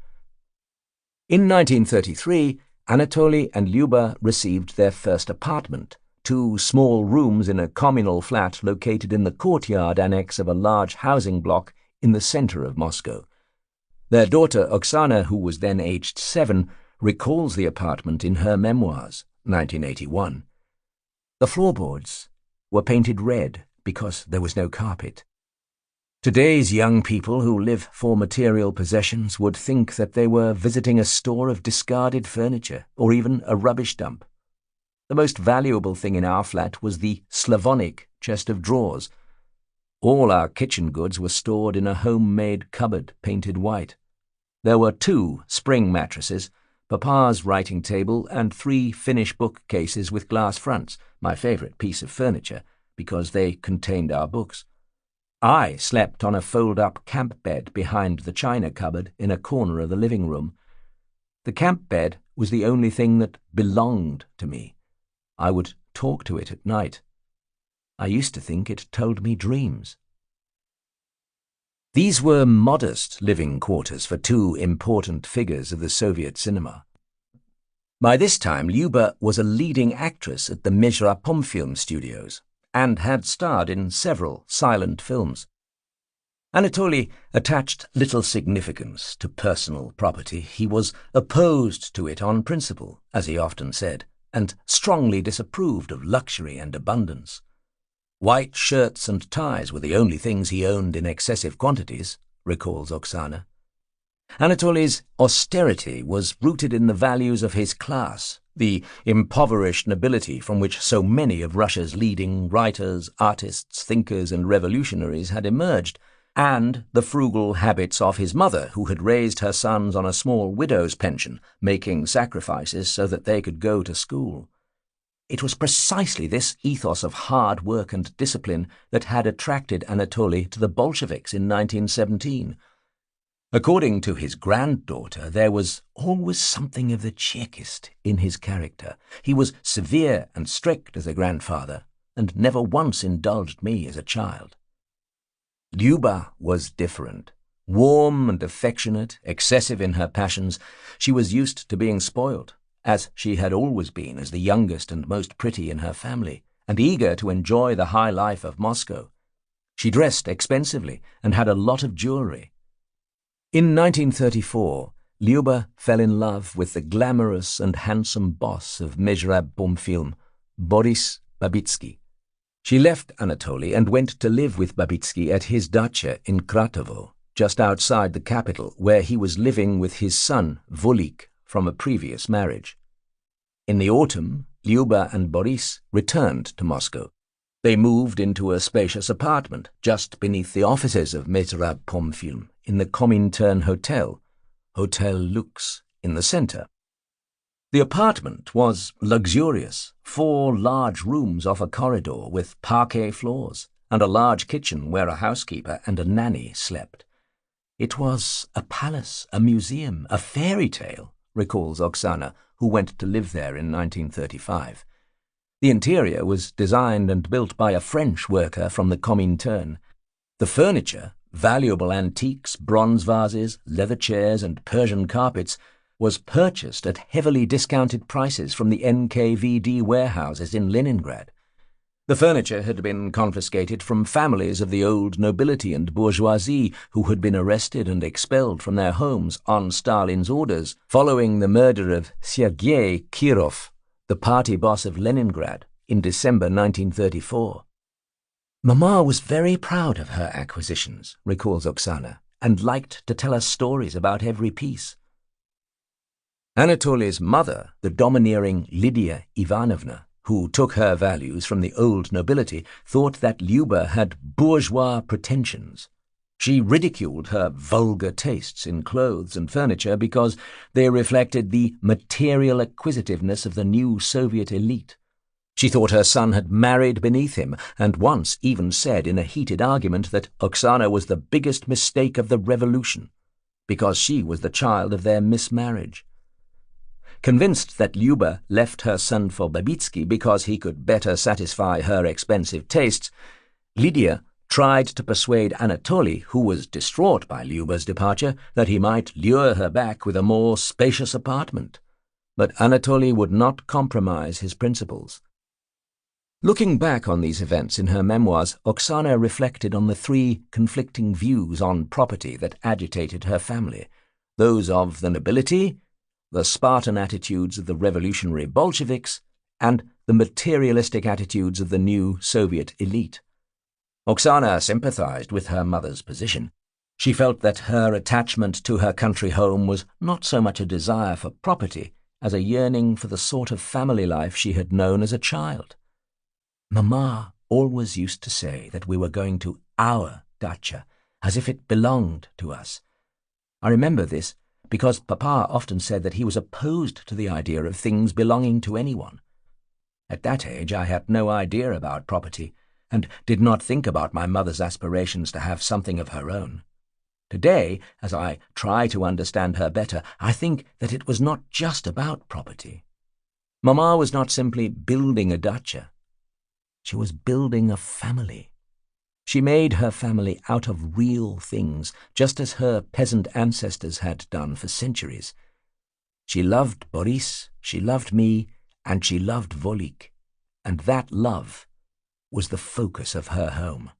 In 1933, Anatoly and Lyuba received their first apartment, 2 small rooms in a communal flat located in the courtyard annex of a large housing block in the center of Moscow. Their daughter Oksana, who was then aged 7, recalls the apartment in her memoirs, 1981. The floorboards were painted red because there was no carpet. Today's young people who live for material possessions would think that they were visiting a store of discarded furniture or even a rubbish dump. The most valuable thing in our flat was the Slavonic chest of drawers. All our kitchen goods were stored in a homemade cupboard painted white. There were 2 spring mattresses, Papa's writing table, and 3 Finnish bookcases with glass fronts, my favorite piece of furniture, because they contained our books. I slept on a fold-up camp bed behind the china cupboard in a corner of the living room. The camp bed was the only thing that belonged to me. I would talk to it at night. I used to think it told me dreams. These were modest living quarters for 2 important figures of the Soviet cinema. By this time, Lyuba was a leading actress at the Mezhrapom film studios, and had starred in several silent films. Anatoly attached little significance to personal property. He was opposed to it on principle, as he often said, and strongly disapproved of luxury and abundance. White shirts and ties were the only things he owned in excessive quantities, recalls Oksana. Anatoly's austerity was rooted in the values of his class, the impoverished nobility from which so many of Russia's leading writers, artists, thinkers, and revolutionaries had emerged, and the frugal habits of his mother, who had raised her sons on a small widow's pension, making sacrifices so that they could go to school. It was precisely this ethos of hard work and discipline that had attracted Anatoly to the Bolsheviks in 1917. According to his granddaughter, there was always something of the Chekist in his character. He was severe and strict as a grandfather, and never once indulged me as a child. Lyuba was different. Warm and affectionate, excessive in her passions, she was used to being spoiled, as she had always been as the youngest and most pretty in her family, and eager to enjoy the high life of Moscow. She dressed expensively and had a lot of jewelry. In 1934, Lyuba fell in love with the glamorous and handsome boss of Mezhrab-Bomfilm, Boris Babitsky. She left Anatoly and went to live with Babitsky at his dacha in Kratovo, just outside the capital, where he was living with his son, Volik, from a previous marriage. In the autumn, Lyuba and Boris returned to Moscow. They moved into a spacious apartment just beneath the offices of Mezhrab-Bomfilm in the Comintern Hotel, Hotel Lux, in the center. The apartment was luxurious, 4 large rooms off a corridor with parquet floors, and a large kitchen where a housekeeper and a nanny slept. It was a palace, a museum, a fairy tale, recalls Oksana, who went to live there in 1935. The interior was designed and built by a French worker from the Comintern. The furniture, valuable antiques, bronze vases, leather chairs, and Persian carpets, was purchased at heavily discounted prices from the NKVD warehouses in Leningrad. The furniture had been confiscated from families of the old nobility and bourgeoisie who had been arrested and expelled from their homes on Stalin's orders following the murder of Sergei Kirov, the party boss of Leningrad, in December 1934. Mama was very proud of her acquisitions, recalls Oksana, and liked to tell us stories about every piece. Anatoly's mother, the domineering Lydia Ivanovna, who took her values from the old nobility, thought that Lyuba had bourgeois pretensions. She ridiculed her vulgar tastes in clothes and furniture because they reflected the material acquisitiveness of the new Soviet elite. She thought her son had married beneath him, and once even said in a heated argument that Oksana was the biggest mistake of the revolution, because she was the child of their mismarriage. Convinced that Lyuba left her son for Babitsky because he could better satisfy her expensive tastes, Lydia tried to persuade Anatoly, who was distraught by Lyuba's departure, that he might lure her back with a more spacious apartment. But Anatoly would not compromise his principles. Looking back on these events in her memoirs, Oksana reflected on the 3 conflicting views on property that agitated her family, those of the nobility, the Spartan attitudes of the revolutionary Bolsheviks, and the materialistic attitudes of the new Soviet elite. Oksana sympathized with her mother's position. She felt that her attachment to her country home was not so much a desire for property as a yearning for the sort of family life she had known as a child. Mama always used to say that we were going to our dacha, as if it belonged to us. I remember this because Papa often said that he was opposed to the idea of things belonging to anyone. At that age I had no idea about property, and did not think about my mother's aspirations to have something of her own. Today, as I try to understand her better, I think that it was not just about property. Mama was not simply building a dacha. She was building a family. She made her family out of real things, just as her peasant ancestors had done for centuries. She loved Boris, she loved me, and she loved Volik, and that love was the focus of her home.